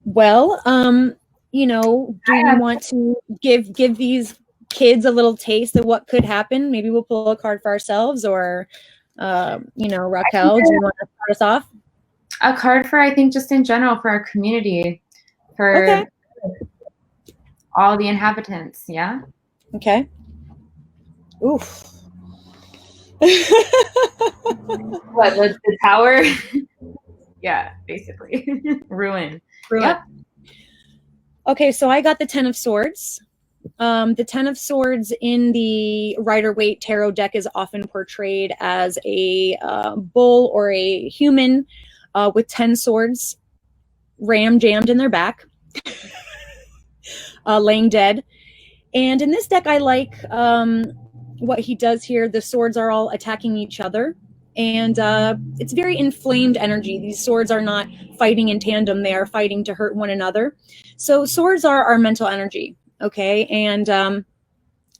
Well, do we want to give these kids a little taste of what could happen? Maybe we'll pull a card for ourselves, or Raquel, do you want to start us off? A card for, I think, just in general for our community, for Okay. all the inhabitants. Yeah. Okay. Oof. What, the tower? Yeah, basically. Ruin. Yep. Okay, so I got the Ten of Swords. The Ten of Swords in the Rider-Waite Tarot deck is often portrayed as a bull or a human with 10 swords jammed in their back, laying dead. And in this deck, I like what he does here. The swords are all attacking each other. And it's very inflamed energy. These swords are not fighting in tandem. They are fighting to hurt one another. So swords are our mental energy, okay? And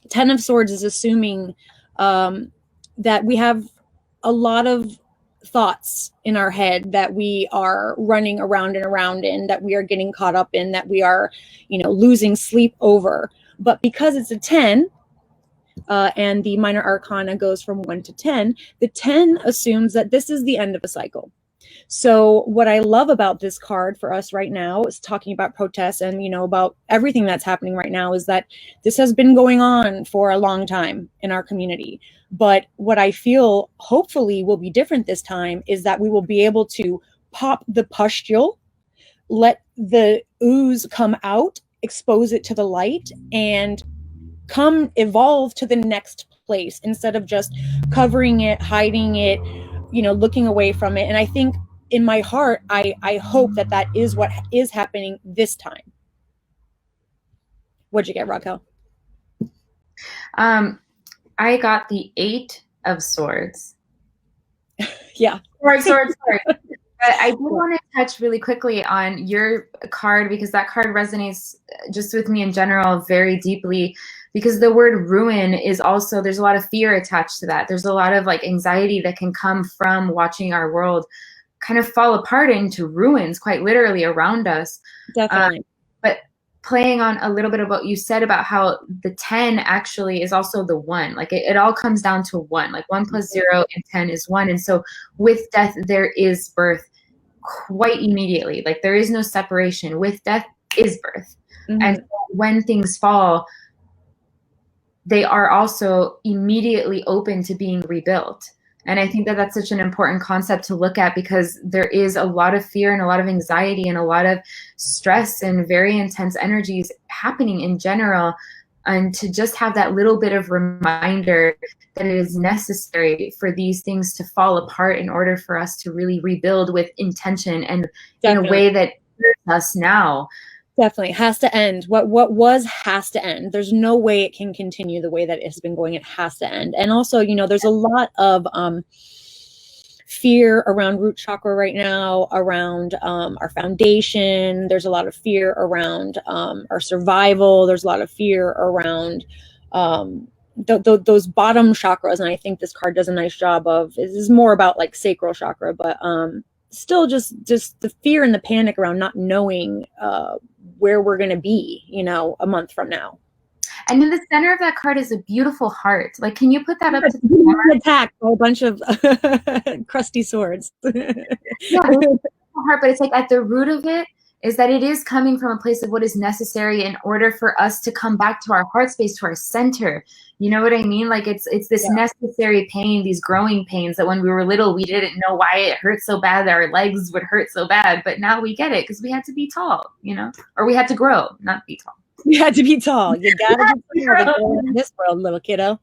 Ten of Swords is assuming that we have a lot of thoughts in our head that we are running around and around in, that we are getting caught up in, that we are, losing sleep over. But because it's a 10, and the minor arcana goes from 1 to 10, the 10 assumes that this is the end of a cycle. So what I love about this card for us right now is talking about protests and, about everything that's happening right now, is that this has been going on for a long time in our community. But what I feel hopefully will be different this time is that we will be able to pop the pustule, let the ooze come out, expose it to the light, and evolve to the next place instead of just covering it, hiding it, looking away from it. And I think in my heart, I hope that is what is happening this time. What'd you get, Raquel? I got the 8 of Swords. Yeah. Swords. But I do want to touch really quickly on your card, because that card resonates just with me in general very deeply, because the word ruin is also, there's a lot of fear attached to that. There's a lot of anxiety that can come from watching our world kind of fall apart into ruins, quite literally, around us. Definitely. But playing on a little bit of what you said about how the 10 actually is also the 1. It all comes down to 1. 1 plus 0 and 10 is 1. And so with death, there is birth quite immediately. There is no separation. With death is birth. Mm-hmm. And when things fall, they are also immediately open to being rebuilt. And I think that that's such an important concept to look at, because there is a lot of fear and a lot of anxiety and a lot of stress and very intense energies happening in general. And to just have that little bit of reminder that it is necessary for these things to fall apart in order for us to really rebuild with intention and Definitely. In a way that serves us now. Definitely has to end. What was has to end. There's no way it can continue the way that it has been going. It has to end. And also, there's a lot of fear around root chakra right now, around our foundation. There's a lot of fear around our survival. There's a lot of fear around those bottom chakras. And I think this card does a nice job of, this is more about sacral chakra, but still just the fear and the panic around not knowing where we're going to be, a month from now. And in the center of that card is a beautiful heart. Can you put that up to the camera? Attacked by a bunch of crusty swords. Yeah, heart, but it's at the root of it is that it is coming from a place of what is necessary in order for us to come back to our heart space, to our center. You know what I mean? It's this necessary pain, these growing pains that when we were little, we didn't know why it hurt so bad, that our legs would hurt so bad. But now we get it, because we had to be tall, or we had to grow, not be tall. You had to be tall. You gotta be tall in this world, little kiddo.